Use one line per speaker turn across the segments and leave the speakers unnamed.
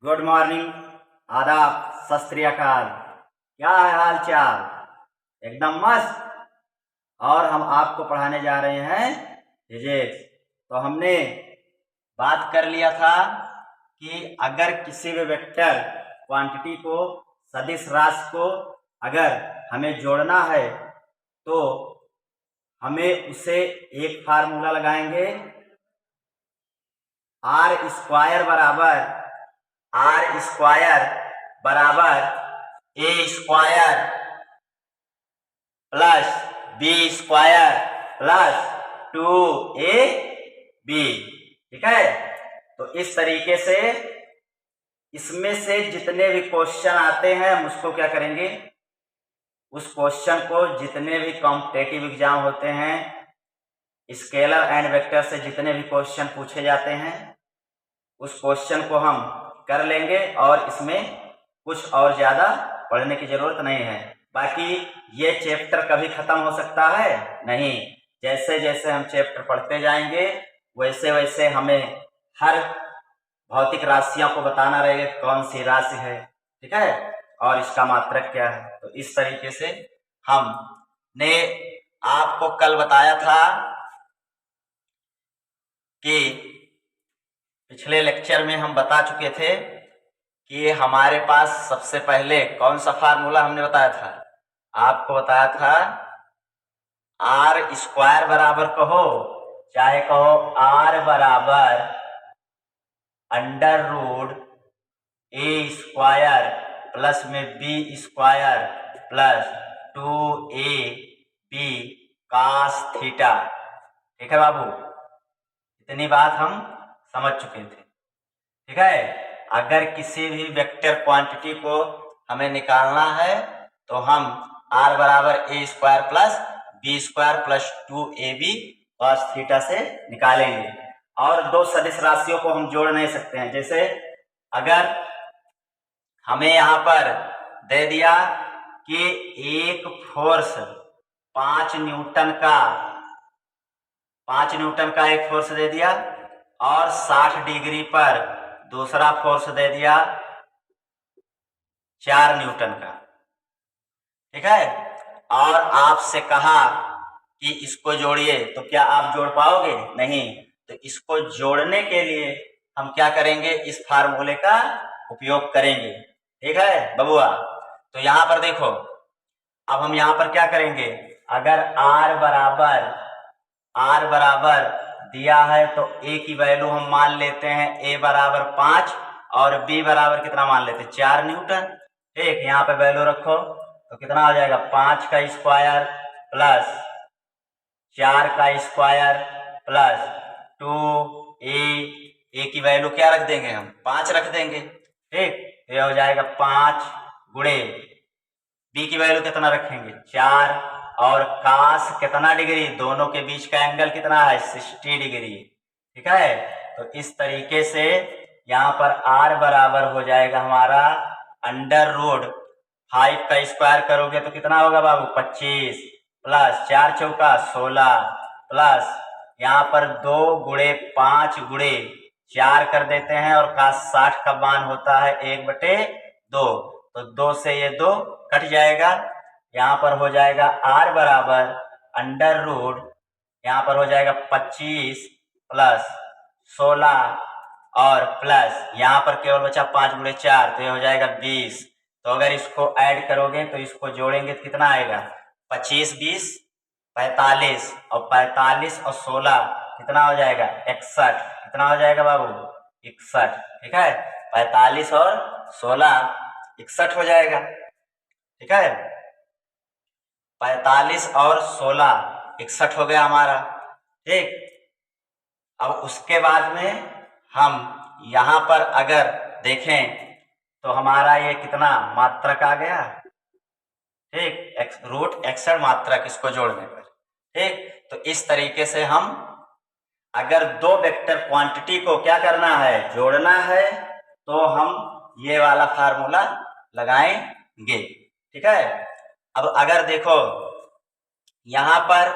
Good morning, आदाब, सत श्री अकाल। क्या है हाल चाल? एकदम मस्त। और हम आपको पढ़ाने जा रहे हैं फिजिक्स। तो हमने बात कर लिया था कि अगर किसी भी वेक्टर क्वांटिटी को, सदिश राशि को अगर हमें जोड़ना है तो हमें उसे एक फार्मूला लगाएंगे, आर स्क्वायर बराबर A square plus B square plus 2ab। ठीक है, तो इस तरीके से इसमें से जितने भी क्वेश्चन आते हैं हम उसको क्या करेंगे, उस क्वेश्चन को, जितने भी कॉम्पिटिटिव एग्जाम होते हैं, स्केलर एंड वेक्टर से जितने भी क्वेश्चन पूछे जाते हैं उस क्वेश्चन को हम कर लेंगे और इसमें कुछ और ज्यादा पढ़ने की जरूरत नहीं है। बाकी ये चैप्टर कभी खत्म हो सकता है नहीं, जैसे जैसे हम चैप्टर पढ़ते जाएंगे वैसे वैसे हमें हर भौतिक राशियों को बताना रहेगा कौन सी राशि है, ठीक है, और इसका मात्रक क्या है। तो इस तरीके से हमने आपको कल बताया था कि पिछले लेक्चर में हम बता चुके थे कि हमारे पास सबसे पहले कौन सा फार्मूला हमने बताया था, आपको बताया था आर स्क्वायर बराबर कहो चाहे कहो आर बराबर under root A square plus में B square plus 2ab cos theta. ठीक है बाबू, इतनी बात हम समझ चुके थे। ठीक है, अगर किसी भी वेक्टर क्वांटिटी को हमें निकालना है तो हम r बराबर A square plus B square plus 2ab cos theta से निकालेंगे। और दो सदिश राशियों को हम जोड़ नहीं सकते हैं। जैसे अगर हमें यहाँ पर दे दिया कि एक फोर्स 5 न्यूटन का एक फोर्स दे दिया और 60 डिग्री पर दूसरा फोर्स दे दिया 4 न्यूटन का। ठीक है, और आपसे कहा कि इसको जोड़िए, तो क्या आप जोड़ पाओगे? नहीं। तो इसको जोड़ने के लिए हम क्या करेंगे, इस फार्मूले का उपयोग करेंगे। ठीक है बबुआ, तो यहां पर देखो, अब हम यहां पर क्या करेंगे, अगर r बराबर दिया है तो a की वैल्यू हम मान लेते हैं a बराबर 5 और b बराबर कितना मान लेते हैं 4 न्यूटन। ठीक, यहाँ पे वैल्यू रखो तो कितना हो जाएगा 5 का स्क्वायर प्लस 4 का स्क्वायर प्लस 2a की वैल्यू क्या रख देंगे, हम 5 रख देंगे। ठीक, ये हो जाएगा 5 गुणे b की वैल्यू कितना रखेंगे 4 और कास कितना डिग्री, दोनों के बीच का एंगल कितना है 60 डिग्री। ठीक है, तो इस तरीके से यहाँ पर r बराबर हो जाएगा हमारा अंडर रूट 5 का स्क्वायर करोगे तो कितना होगा बाबू 25 प्लस 4 चौका 16 प्लस यहाँ पर 2 गुणे 5 गुणे 4 कर देते हैं और कास 60 का मान होता है 1/2, तो 2 से ये 2 कट जाएगा। यहाँ पर हो जाएगा r बराबर अंडर रूट, यहाँ पर हो जाएगा 25 प्लस 16 और प्लस यहाँ पर केवल बचा 5 गुणे 4, तो ये हो जाएगा 20। तो अगर इसको ऐड करोगे तो इसको जोड़ेंगे तो कितना आएगा 25 20 45 और 45 और 16 कितना हो जाएगा 61। कितना हो जाएगा बाबू 61। ठीक है, 45 और 16 61 हो जाएगा। ठीक है, 45 और 16 61 हो गया हमारा। ठीक, अब उसके बाद में हम यहाँ पर अगर देखें तो हमारा ये कितना मात्रक आ गया। ठीक, रूट 61 मात्रक इसको जोड़ने पर। ठीक, तो इस तरीके से हम अगर दो वेक्टर क्वांटिटी को क्या करना है, जोड़ना है, तो हम ये वाला फार्मूला लगाएंगे। ठीक है, अब अगर देखो यहां पर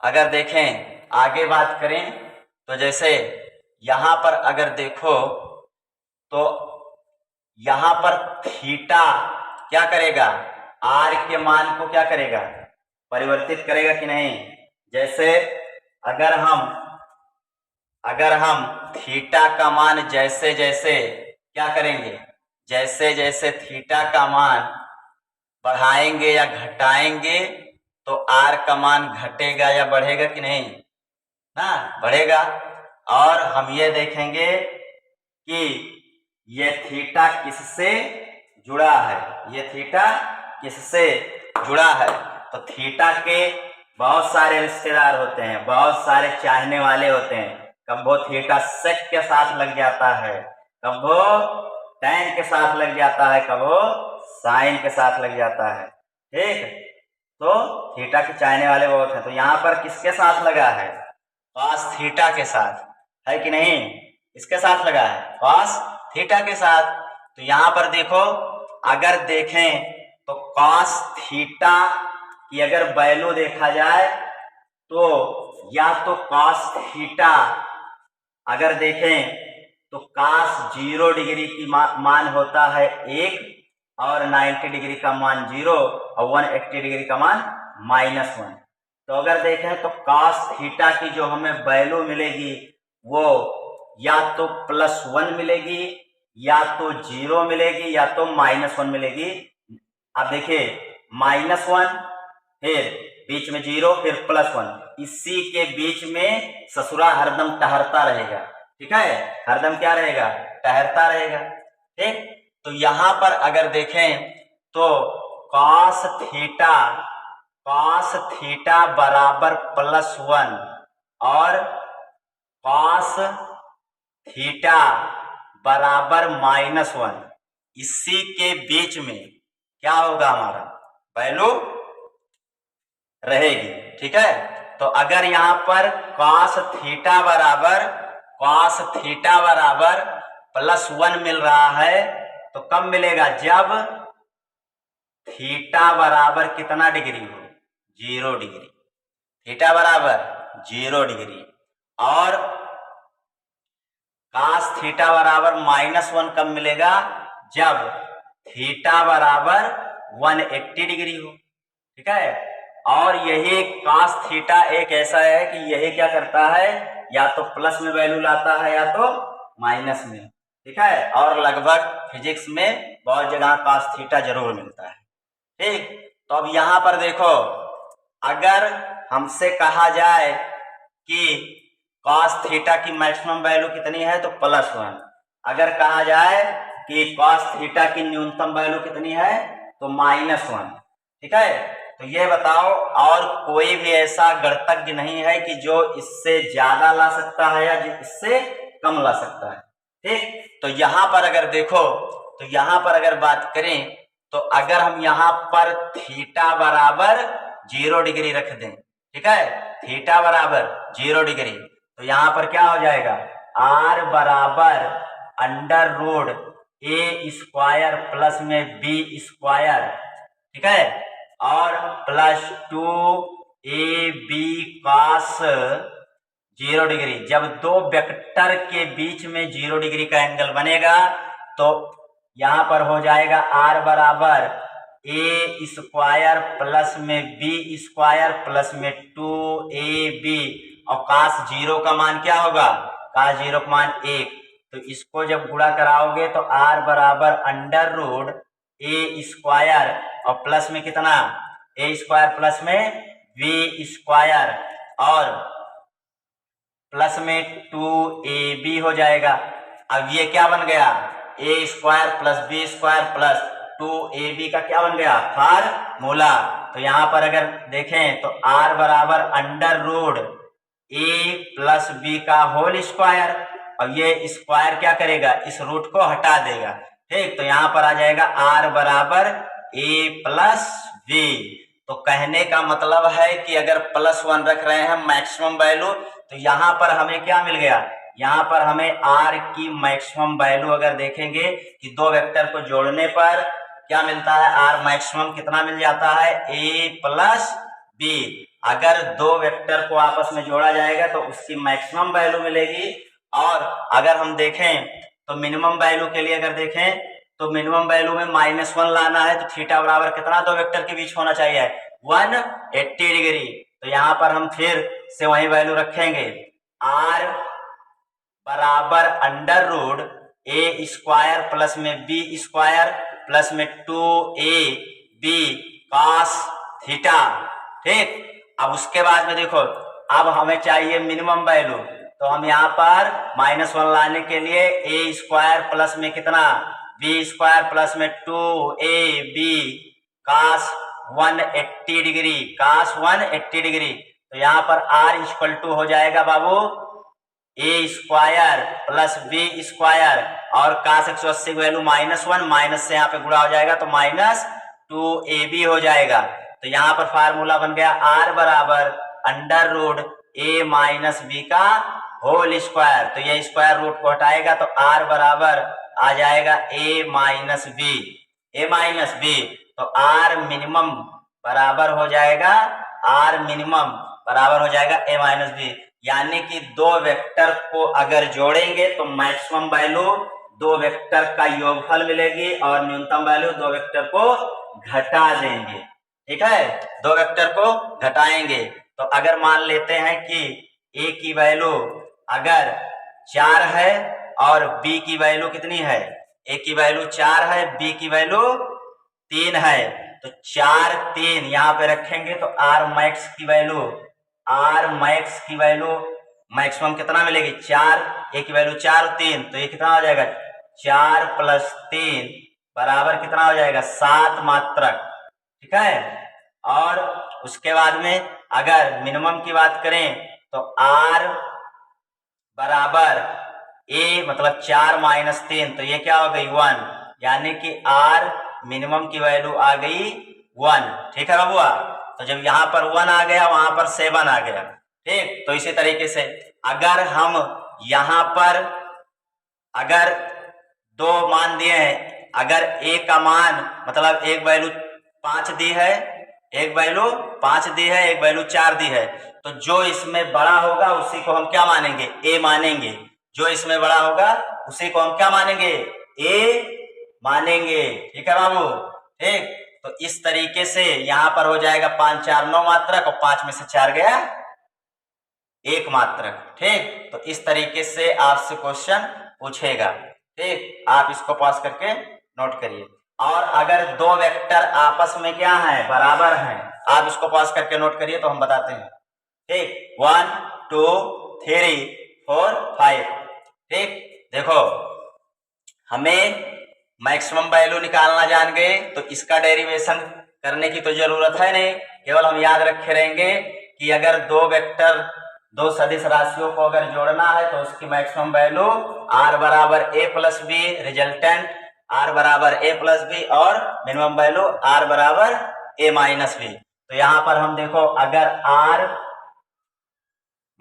अगर देखें आगे बात करें तो जैसे यहां पर अगर देखो तो यहां पर थीटा क्या करेगा, आर के मान को क्या करेगा, परिवर्तित करेगा कि नहीं। जैसे अगर हम थीटा का मान जैसे जैसे क्या करेंगे, जैसे जैसे थीटा का मान बढ़ाएंगे या घटाएंगे तो आर का मान घटेगा या बढ़ेगा कि नहीं ना, बढ़ेगा। और हम ये देखेंगे कि ये थीटा किससे जुड़ा है, ये थीटा किससे जुड़ा है। तो थीटा के बहुत सारे रिश्तेदार होते हैं, बहुत सारे चाहने वाले होते हैं। कब वो थीटा सेक के साथ लग जाता है, कब वो टैन के साथ लग जाता है, कब वो साइन के साथ लग जाता है। ठीक, तो थीटा के चाहने वाले बहुत हैं। तो यहाँ पर किसके साथ लगा है, कॉस थीटा के साथ, है कि नहीं, इसके साथ लगा है कॉस थीटा के साथ। तो यहाँ पर देखो, अगर देखें तो कॉस थीटा की अगर वैल्यू देखा जाए तो या तो कॉस थीटा अगर देखें तो कॉस 0 डिग्री की मान होता है 1 और 90 डिग्री का मान 0 और 180 डिग्री का मान -1। तो अगर देखें तो कॉस थीटा की जो हमें वैल्यू मिलेगी वो या तो +1 मिलेगी या तो 0 मिलेगी या तो -1 मिलेगी। अब देखिए -1 फिर बीच में 0 फिर +1, इसी के बीच में ससुरा हरदम टहरता रहेगा। ठीक है, हरदम क्या रहेगा, टहरता रहेगा। ठीक, तो यहां पर अगर देखें तो कॉस थीटा बराबर +1 और कॉस थीटा बराबर -1, इसी के बीच में क्या होगा, हमारा वैल्यू रहेगी। ठीक है, तो अगर यहां पर कॉस थीटा बराबर +1 मिल रहा है तो कब मिलेगा, जब थीटा बराबर कितना डिग्री हो, 0 डिग्री, थीटा बराबर 0 डिग्री। और कॉस थीटा बराबर -1 कब मिलेगा, जब थीटा बराबर 180 डिग्री हो। ठीक है, और यही कॉस थीटा एक ऐसा है कि यही क्या करता है, या तो प्लस में वैल्यू लाता है या तो माइनस में। ठीक है, और लगभग फिजिक्स में बहुत जगह कॉस थीटा जरूर मिलता है। ठीक, तो अब यहां पर देखो, अगर हमसे कहा जाए कि कॉस थीटा की मैक्सिमम वैल्यू कितनी है तो +1, अगर कहा जाए कि कॉस थीटा की न्यूनतम वैल्यू कितनी है तो -1। ठीक है, तो ये बताओ, और कोई भी ऐसा गणितज्ञ नहीं है कि जो इससे ज्यादा ला सकता है या इससे कम ला सकता है। ठीक, तो यहां पर अगर देखो, तो यहां पर अगर बात करें तो अगर हम यहां पर थीटा बराबर 0 डिग्री रख दें, ठीक है, थीटा बराबर 0 डिग्री, तो यहां पर क्या हो जाएगा, r बराबर √a² प्लस में b²। ठीक है, और +2ab cos 0 डिग्री। जब दो वेक्टर के बीच में 0 डिग्री का एंगल बनेगा तो यहां पर हो जाएगा r बराबर a² प्लस में b² प्लस में 2ab, और cos 0 का मान क्या होगा, cos 0 का मान 1। तो इसको जब गुणा कराओगे तो r बराबर √a² और प्लस में कितना, a² प्लस में b² और प्लस में 2ab हो जाएगा। अब ये क्या बन गया, a² plus b² plus 2ab का क्या बन गया, फार्मूला। तो यहां पर अगर देखें तो r बराबर √a प्लस b का होल स्क्वायर, अब ये स्क्वायर क्या करेगा, इस रूट को हटा देगा। ठीक, तो यहां पर आ जाएगा r बराबर a प्लस b। तो कहने का मतलब है कि अगर +1 रख रहे हैं मैक्सिमम वैल्यू, तो यहां पर हमें क्या मिल गया, यहां पर हमें r की मैक्सिमम वैल्यू अगर देखेंगे कि दो वेक्टर को जोड़ने पर क्या मिलता है, r मैक्सिमम कितना मिल जाता है, a प्लस b। अगर दो वेक्टर को आपस में जोड़ा जाएगा तो उसकी मैक्सिमम वैल्यू मिलेगी। और अगर हम देखें तो मिनिमम वैल्यू के लिए अगर देखें तो मिनिमम वैल्यू में -1 लाना है, तो थीटा बराबर कितना दो वेक्टर के बीच होना चाहिए, 180 डिग्री। तो यहाँ पर हम फिर से वही वैल्यू रखेंगे, r बराबर under root A square plus में बी स्क्वायर प्लस में 2ab cos थीटा। ठीक, अब उसके बाद में देखो, अब हमें चाहिए मिनिमम वैल्यू, तो हम यहाँ पर -1 लाने के लिए ए स्क्वायर प्लस में कितना बी स्क्वायर प्लस में 2ab cos 180 degree, cos 180 degree. तो यहाँ पर r इक्वल टू हो जाएगा बाबू ए स्क्वायर प्लस बी स्क्वायर और cos 180 की वैल्यू -1, माइनस से यहाँ पे गुणा हो जाएगा तो -2ab हो जाएगा। तो यहाँ पर फार्मूला बन गया r बराबर under root a minus b का होल स्क्वायर। तो ये स्क्वायर रूट को हटाएगा तो r बराबर आ जाएगा a माइनस बी। तो r मिनिमम बराबर हो जाएगा a माइनस बी, यानी कि दो वेक्टर को अगर जोड़ेंगे तो मैक्सिमम वैल्यू दो वेक्टर का योगफल मिलेगी और न्यूनतम वैल्यू दो वेक्टर को घटा देंगे। ठीक है, दो वेक्टर को घटाएंगे। तो अगर मान लेते हैं कि a की वैल्यू अगर 4 है और b की वैल्यू कितनी है, a की वैल्यू 4 है, b की वैल्यू 3 है, तो 4 3 यहाँ पे रखेंगे तो r मैक्स की वैल्यू मैक्सिमम कितना मिलेगी, 4, a की वैल्यू 4 3, तो ये कितना हो जाएगा 4 + 3 बराबर कितना हो जाएगा 7 मात्रक। ठीक है, और उसके बाद में अगर मिनिमम की बात करें तो r बराबर a मतलब 4 - 3, तो ये क्या हो गई 1, यानी कि r मिनिमम की वैल्यू आ गई 1। ठीक है बाबुआ, तो जब यहाँ पर 1 आ गया वहां पर 7 आ गया। ठीक, तो इसी तरीके से अगर हम यहाँ पर अगर दो मान दिए हैं, अगर a का मान मतलब एक वैल्यू 5 दी है, एक वैल्यू 4 दी है, तो जो इसमें बड़ा होगा उसी को हम क्या मानेंगे, a मानेंगे। जो इसमें बड़ा होगा उसी को हम क्या मानेंगे, a मानेंगे। ठीक है बाबू, ठीक, तो इस तरीके से यहाँ पर हो जाएगा 5 4 9 मात्रक और 5 में से 4 गया 1 मात्रक। ठीक, तो इस तरीके से आपसे क्वेश्चन पूछेगा। ठीक, आप इसको पॉज करके नोट करिए। और अगर दो वेक्टर आपस में क्या है, बराबर हैं, आप इसको पॉज करके नोट करिए तो हम बताते हैं। ठीक, 1 2 3 4 5। ठीक, देखो हमें मैक्सिमम वैल्यू निकालना जान गए तो इसका डेरिवेशन करने की तो जरूरत है नहीं, केवल हम याद रखे रहेंगे कि अगर दो सदिश राशियों को अगर जोड़ना है तो उसकी मैक्सिमम वैल्यू r बराबर a + b, रिजल्टेंट r बराबर a + b और मिनिमम वैल्यू r बराबर a - b। तो यहाँ पर हम देखो अगर r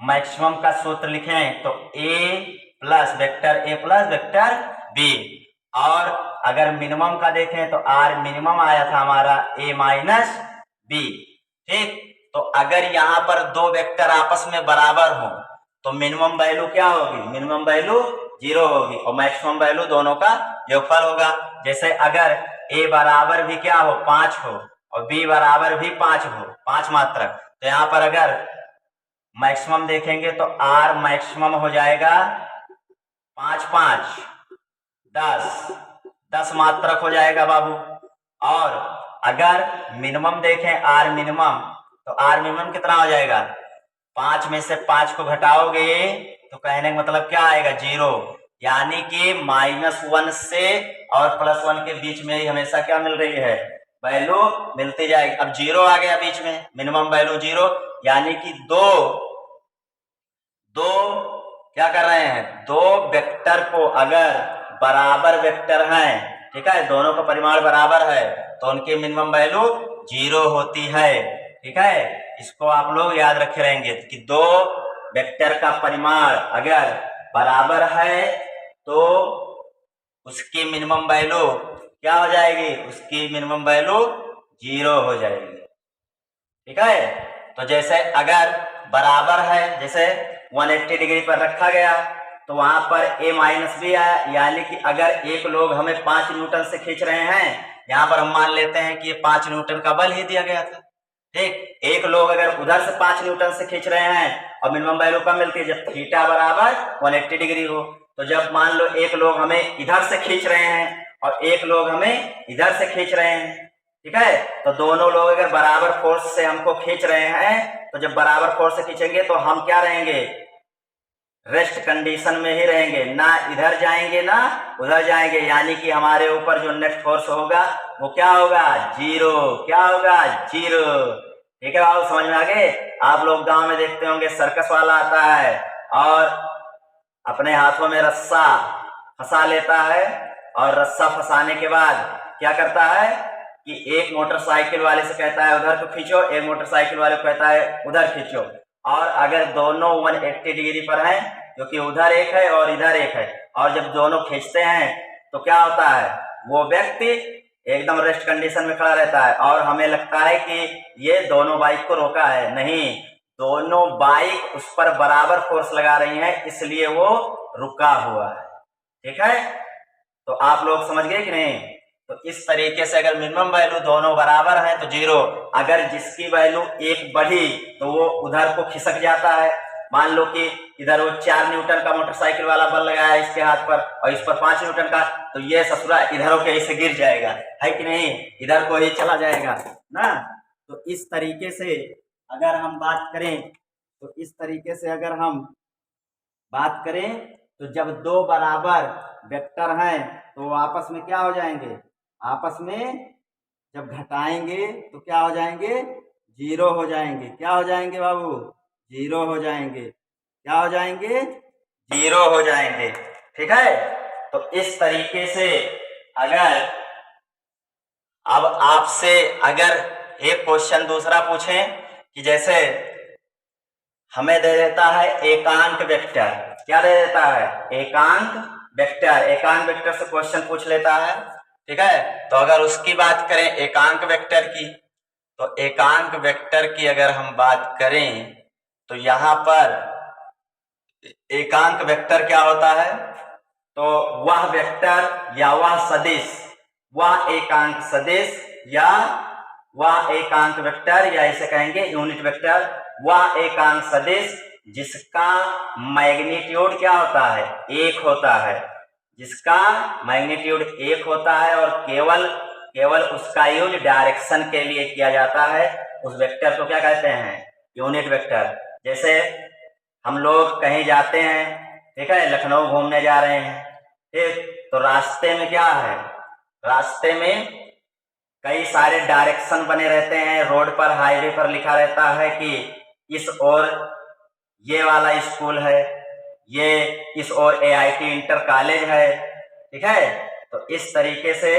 मैक्सिमम का सूत्र लिखें तो a + वेक्टर b, और अगर मिनिमम का देखें तो r मिनिमम आया था हमारा a - b। ठीक, तो अगर यहाँ पर दो वेक्टर आपस में बराबर हो तो मिनिमम वैल्यू क्या होगी, मिनिमम वैल्यू 0 होगी और मैक्सिमम वैल्यू दोनों का योगफल होगा। जैसे अगर a बराबर भी क्या हो 5 हो और b बराबर भी 5 हो, 5 मात्रक, तो यहाँ पर अगर मैक्सिमम देखेंगे तो r मैक्सिमम हो जाएगा 5 5 10 मात्रक हो जाएगा बाबू। और अगर मिनिमम देखें r मिनिमम, तो r मिनिमम कितना हो जाएगा, 5 में से 5 को घटाओगे तो कहने का मतलब क्या आएगा 0, यानी कि -1 से और +1 के बीच में ही हमेशा क्या मिल रही है, वैल्यू मिलती जाएगी। अब 0 आ गया बीच में, मिनिमम वैल्यू 0, यानी कि दो क्या कर रहे हैं, दो वेक्टर को अगर बराबर वेक्टर हैं, ठीक है, दोनों का परिमाण बराबर है तो उनकी मिनिमम वैल्यू 0 होती है। ठीक है, इसको आप लोग याद रखे रहेंगे कि दो वेक्टर का परिमाण अगर बराबर है तो उसकी मिनिमम वैल्यू क्या हो जाएगी, उसकी मिनिमम वैल्यू 0 हो जाएगी। ठीक है, तो जैसे अगर बराबर है, जैसे 180 डिग्री पर रखा गया तो तो वहां पर a माइनस बी आया, यानी कि अगर एक लोग हमें 5 न्यूटन से खींच रहे हैं, यहाँ पर हम मान लेते हैं कि ये 5 न्यूटन का बल ही दिया गया था। ठीक, एक लोग अगर उधर से 5 न्यूटन से खींच रहे हैं और मिनिमम वैल्यू कब मिलती है, जब थीटा बराबर 180 डिग्री हो। तो जब मान लो एक लोग हमें इधर से खींच रहे हैं और एक लोग हमें इधर से खींच रहे हैं, ठीक है, तो दोनों लोग अगर बराबर फोर्स से हमको खींच रहे हैं, तो जब बराबर फोर्स से खींचेंगे तो हम क्या रहेंगे, रेस्ट कंडीशन में ही रहेंगे, ना इधर जाएंगे ना उधर जाएंगे, यानी कि हमारे ऊपर जो नेट फोर्स होगा वो क्या होगा, जीरो। क्या होगा, जीरो। ठीक है बाबू, समझ में आ गए। आप लोग गांव में देखते होंगे सर्कस वाला आता है और अपने हाथों में रस्सा फंसा लेता है और रस्सा फंसाने के बाद क्या करता है कि एक मोटरसाइकिल वाले से कहता है उधर को खींचो, एक मोटरसाइकिल वाले को कहता है उधर खींचो, और अगर दोनों 180 डिग्री पर हैं, क्योंकि उधर एक है और इधर एक है, और जब दोनों खींचते हैं तो क्या होता है, वो व्यक्ति एकदम रेस्ट कंडीशन में खड़ा रहता है और हमें लगता है कि ये दोनों बाइक को रोका है। नहीं, दोनों बाइक उस पर बराबर फोर्स लगा रही हैं, इसलिए वो रुका हुआ है। ठीक है, तो आप लोग समझ गए कि नहीं। तो इस तरीके से अगर मिनिमम वैल्यू दोनों बराबर है तो जीरो, अगर जिसकी वैल्यू एक बढ़ी तो वो उधर को खिसक जाता है। मान लो कि इधर वो 4 न्यूटन का मोटरसाइकिल वाला बल लगाया इसके हाथ पर और इस पर 5 न्यूटन का, तो ये ससुरा इधर होके इसे गिर जाएगा, है कि नहीं, इधर को ही चला जाएगा ना। तो इस तरीके से अगर हम बात करें, तो इस तरीके से अगर हम बात करें तो जब दो बराबर वेक्टर हैं तो वो आपस में क्या हो जाएंगे, आपस में जब घटाएंगे तो क्या हो जाएंगे, जीरो हो जाएंगे। क्या हो जाएंगे बाबू, जीरो हो जाएंगे। क्या हो जाएंगे, जीरो हो जाएंगे। ठीक है, तो इस तरीके से अगर अब आपसे अगर एक क्वेश्चन दूसरा पूछें कि जैसे हमें दे देता है एकांक वेक्टर, क्या दे देता है, एकांक वेक्टर, एकांक वेक्टर से क्वेश्चन पूछ लेता है। ठीक है, तो अगर उसकी बात करें एकांक वेक्टर की, तो एकांक वेक्टर की अगर हम बात करें तो यहां पर एकांक वेक्टर क्या होता है, तो वह वेक्टर या वह सदिश, वह एकांक सदिश या वह एकांक वेक्टर, या इसे कहेंगे यूनिट वेक्टर, वह एकांक सदिश जिसका मैग्नीट्यूड क्या होता है, एक होता है, जिसका मैग्नीट्यूड एक होता है और केवल उसका यूज डायरेक्शन के लिए किया जाता है, उस वेक्टर को क्या कहते हैं, यूनिट वेक्टर। जैसे हम लोग कहीं जाते हैं, ठीक है, लखनऊ घूमने जा रहे हैं, ठीक, तो रास्ते में क्या है, रास्ते में कई सारे डायरेक्शन बने रहते हैं, रोड पर हाईवे पर लिखा रहता है कि इस ओर ये वाला स्कूल है, ये इस ओर AIT इंटर कॉलेज है। ठीक है, तो इस तरीके से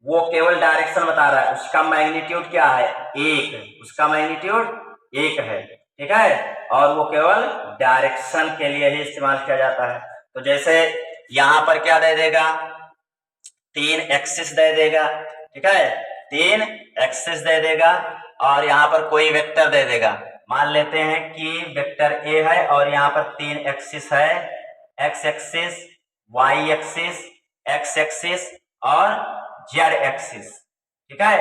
वो केवल डायरेक्शन बता रहा है, उसका मैग्नीट्यूड क्या है, एक, उसका मैग्नीट्यूड एक है। ठीक है, और वो केवल डायरेक्शन के लिए ही इस्तेमाल किया जाता है। तो जैसे यहां पर क्या दे देगा, 3 एक्सिस दे देगा, ठीक है, 3 एक्सिस दे देगा और यहाँ पर कोई वेक्टर दे देगा। मान लेते हैं कि वेक्टर ए है और यहाँ पर 3 एक्सिस है, x axis, y axis, x axis और जेड एक्सिस। ठीक है,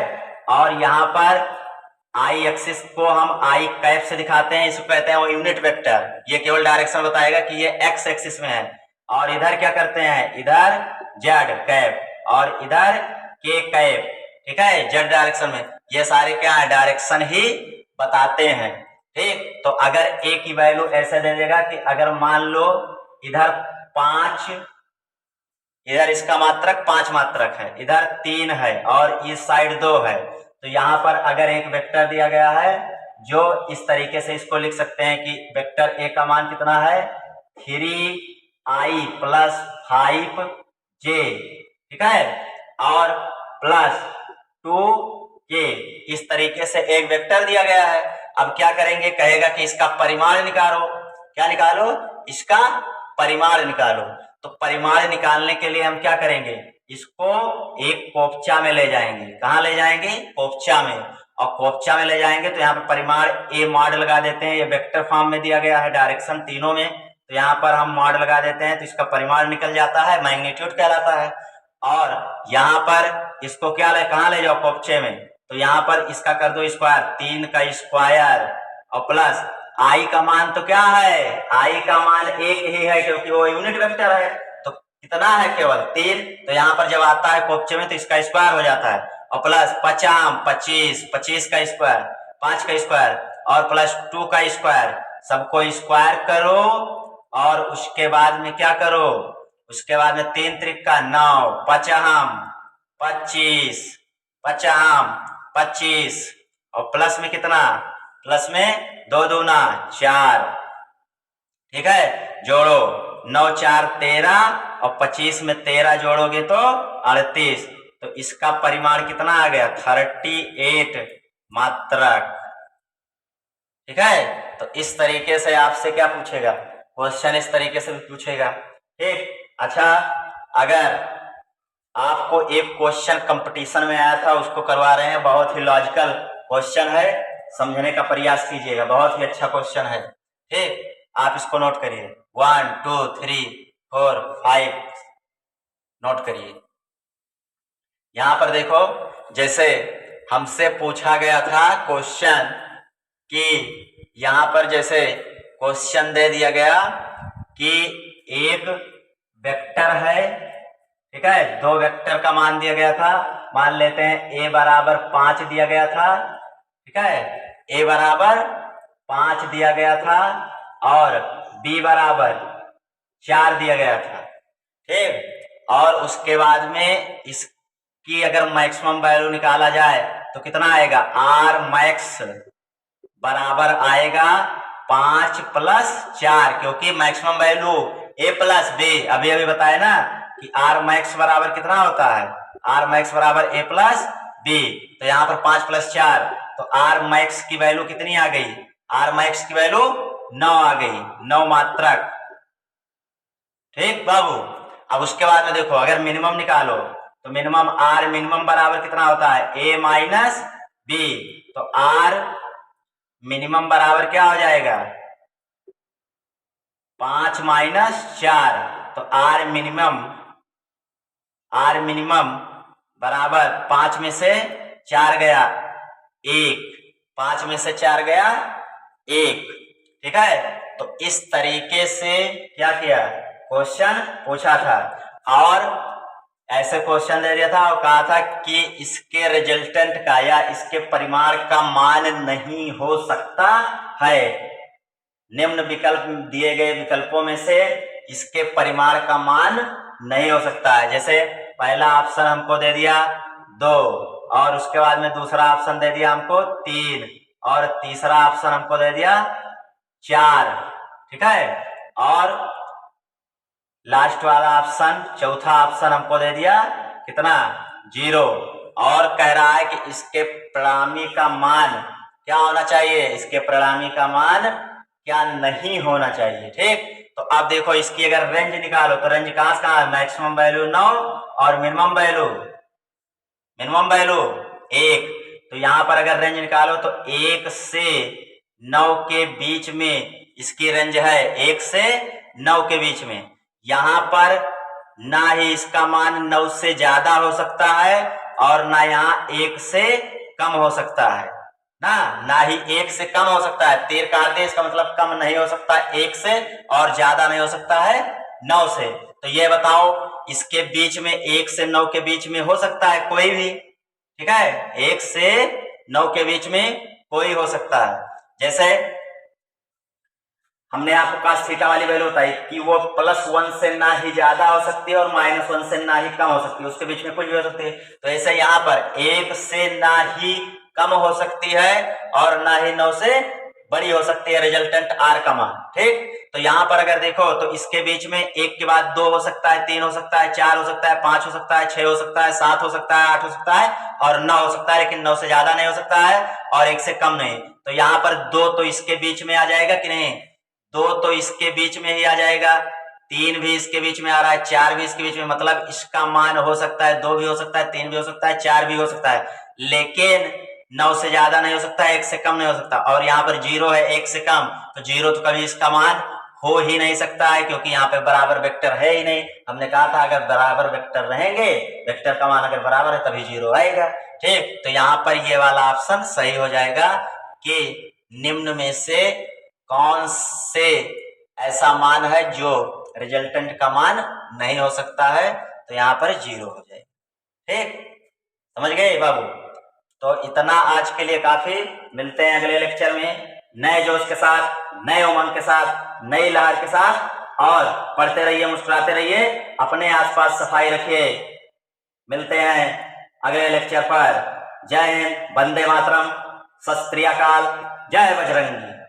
और यहाँ पर आई एक्सिस को हम आई कैप से दिखाते हैं, इसको कहते हैं वो यूनिट वेक्टर, ये केवल डायरेक्शन बताएगा कि ये एक्स एक्सिस में है। और इधर क्या करते हैं, इधर जेड कैप और इधर के कैप, ठीक है, जेड डायरेक्शन में, ये सारे क्या है, डायरेक्शन ही बताते हैं। ठीक, तो अगर ए की वैल्यू ऐसे दे देगा कि अगर मान लो इधर 5, इधर इसका मात्रक 5 मात्रक है, इधर 3 है और इस साइड 2 है, तो यहां पर अगर एक वेक्टर दिया गया है जो इस तरीके से इसको लिख सकते हैं कि वेक्टर ए का मान कितना है, 3i + 5j, ठीक है, और प्लस 2k, इस तरीके से एक वेक्टर दिया गया है। अब क्या करेंगे, कहेगा कि इसका परिमाण निकालो। क्या निकालो, इसका परिमाण निकालो। तो परिमाण निकालने के लिए हम क्या करेंगे, इसको एक कोपचा में ले जाएंगे। कहाँ ले जाएंगे, कोपचा में, और कोपचा में ले जाएंगे तो यहाँ पर परिमाण ए मॉड लगा देते हैं, ये वेक्टर फॉर्म में दिया गया है, डायरेक्शन तीनों में तो यहाँ पर हम मॉड लगा देते हैं तो इसका परिमाण निकल जाता है, मैग्नीट्यूड कहलाता है। और यहाँ पर इसको क्या कहाँ ले जाओ कोपचे में, तो यहाँ पर इसका कर दो स्क्वायर, 3 का स्क्वायर और प्लस आई का मान तो क्या है, आई का मान 1 ही है क्योंकि वो यूनिट वेक्टर है। तो कितना है, केवल 3। तो यहाँ पर जब आता है कोपचे में तो इसका स्क्वायर हो जाता है और प्लस 25, 25 का स्क्वायर, 5 का स्क्वायर और प्लस 2 का स्क्वायर, सबको स्क्वायर करो और उसके बाद में क्या करो, उसके बाद में 3 त्रिका 9, पचहम 25, पचहम 25 और प्लस में कितना, प्लस में 2 दूना 4, ठीक है। जोड़ो 9 4 13 और 25 में 13 जोड़ोगे तो 38। तो इसका परिमाण कितना आ गया, 38 मात्रक, ठीक है। तो इस तरीके से आपसे क्या पूछेगा, क्वेश्चन इस तरीके से भी पूछेगा, ठीक। अच्छा, अगर आपको एक क्वेश्चन कंपटीशन में आया था उसको करवा रहे हैं, बहुत ही लॉजिकल क्वेश्चन है, समझने का प्रयास कीजिएगा, बहुत ही अच्छा क्वेश्चन है, ठीक। आप इसको नोट करिए, 1 2 3 4 5 नोट करिए। यहां पर देखो, जैसे हमसे पूछा गया था क्वेश्चन कि यहां पर जैसे क्वेश्चन दे दिया गया कि एक वेक्टर है, ठीक है, 2 वेक्टर का मान दिया गया था, मान लेते हैं a बराबर 5 दिया गया था, ठीक है, a बराबर 5 दिया गया था और b बराबर 4 दिया गया था, ठीक। और उसके बाद में इसकी अगर मैक्सिमम वैल्यू निकाला जाए तो कितना आएगा, r मैक्स बराबर आएगा 5 प्लस 4, क्योंकि maximum value a plus b, अभी बताया ना कि r मैक्स बराबर कितना होता है, r मैक्स बराबर a प्लस b। तो यहाँ पर 5 प्लस 4, तो r मैक्स की वैल्यू कितनी आ गई, r मैक्स की वैल्यू 9 आ गई, 9 मात्रक, ठीक बाबू। अब उसके बाद में देखो, अगर मिनिमम निकालो तो मिनिमम r मिनिमम बराबर कितना होता है, a माइनस b। तो r मिनिमम बराबर क्या हो जाएगा, 5 माइनस 4, तो r मिनिमम बराबर 5 में से 4 गया 1, 5 में से 4 गया 1, ठीक है। तो इस तरीके से क्या किया, क्वेश्चन पूछा था और ऐसे क्वेश्चन दे दिया था और कहा था कि इसके रिजल्टेंट का या इसके परिमाण का मान नहीं हो सकता है, निम्न विकल्प दिए गए विकल्पों में से इसके परिमाण का मान नहीं हो सकता है। जैसे पहला ऑप्शन हमको दे दिया 2 और उसके बाद में दूसरा ऑप्शन दे दिया हमको 3 और तीसरा ऑप्शन हमको दे दिया 4, ठीक है, और लास्ट वाला ऑप्शन, चौथा ऑप्शन हमको दे दिया कितना, 0, और कह रहा है कि इसके परिणामी का मान क्या होना चाहिए, इसके परिणामी का मान क्या नहीं होना चाहिए, ठीक। तो अब देखो, इसकी अगर रेंज निकालो तो रेंज कहां से कहां, मैक्सिमम वैल्यू 9 और मिनिमम वैल्यू 1। तो यहां पर अगर रेंज निकालो तो 1 से 9 के बीच में इसकी रेंज है, 1 से 9 के बीच में। यहां पर ना ही इसका मान 9 से ज्यादा हो सकता है और ना यहाँ 1 से कम हो सकता है, ना ही 1 से कम हो सकता है, तीर काट दे, इसका मतलब कम नहीं हो सकता 1 से और ज्यादा नहीं हो सकता है 9 से। तो ये बताओ, इसके बीच में 1 से 9 के बीच में हो सकता है कोई भी, ठीक है, 1 से 9 के बीच में कोई हो सकता है। जैसे हमने आपको cos थीटा वाली वैल्यू बताई कि वो +1 से ना ही ज्यादा हो सकती है और -1 से ना ही कम हो सकती है, उसके बीच में कुछ भी हो सकती है। तो ऐसे यहाँ पर 1 से ना ही कम हो सकती है और ना ही 9 से बड़ी हो सकती है रिजल्टेंट r का मान, ठीक। तो यहाँ पर अगर देखो तो इसके बीच में 1 के बाद 2 हो सकता है, 3 हो सकता है, 4 हो सकता है, 5 हो सकता है, 6 हो सकता है, 7 हो सकता है, 8 हो सकता है और 9 हो सकता है, लेकिन 9 से ज्यादा नहीं हो सकता है और 1 से कम नहीं। तो यहाँ पर 2 तो इसके बीच में आ जाएगा कि नहीं, 2 तो इसके बीच में ही आ जाएगा, 3 भी इसके बीच में आ रहा है, 4 भी इसके बीच में, मतलब इसका मान हो सकता है 2 भी हो सकता है, 3 भी हो सकता है, 4 भी हो सकता है, लेकिन 9 से ज्यादा नहीं हो सकता, 1 से कम नहीं हो सकता। और यहाँ पर 0 है, 1 से कम, तो 0 तो कभी इसका मान हो ही नहीं सकता है, क्योंकि यहाँ पे बराबर वेक्टर है ही नहीं। हमने कहा था अगर बराबर वेक्टर रहेंगे, वेक्टर का मान अगर बराबर है तभी 0 आएगा। ठीक, तो यहाँ पर ये वाला ऑप्शन सही हो जाएगा कि निम्न में से कौन से ऐसा मान है जो रिजल्टेंट का मान नहीं हो सकता है, तो यहाँ पर 0 हो जाएगा। ठीक, समझ गए बाबू? तो इतना आज के लिए काफी। मिलते हैं अगले लेक्चर में नए जोश के साथ, नए उमंग के साथ, नई लहर के साथ। और पढ़ते रहिए, मुस्कुराते रहिए, अपने आसपास सफाई रखिए। मिलते हैं अगले लेक्चर पर। जय हिंद, वंदे मातरम, सत श्री अकाल, जय बजरंगी।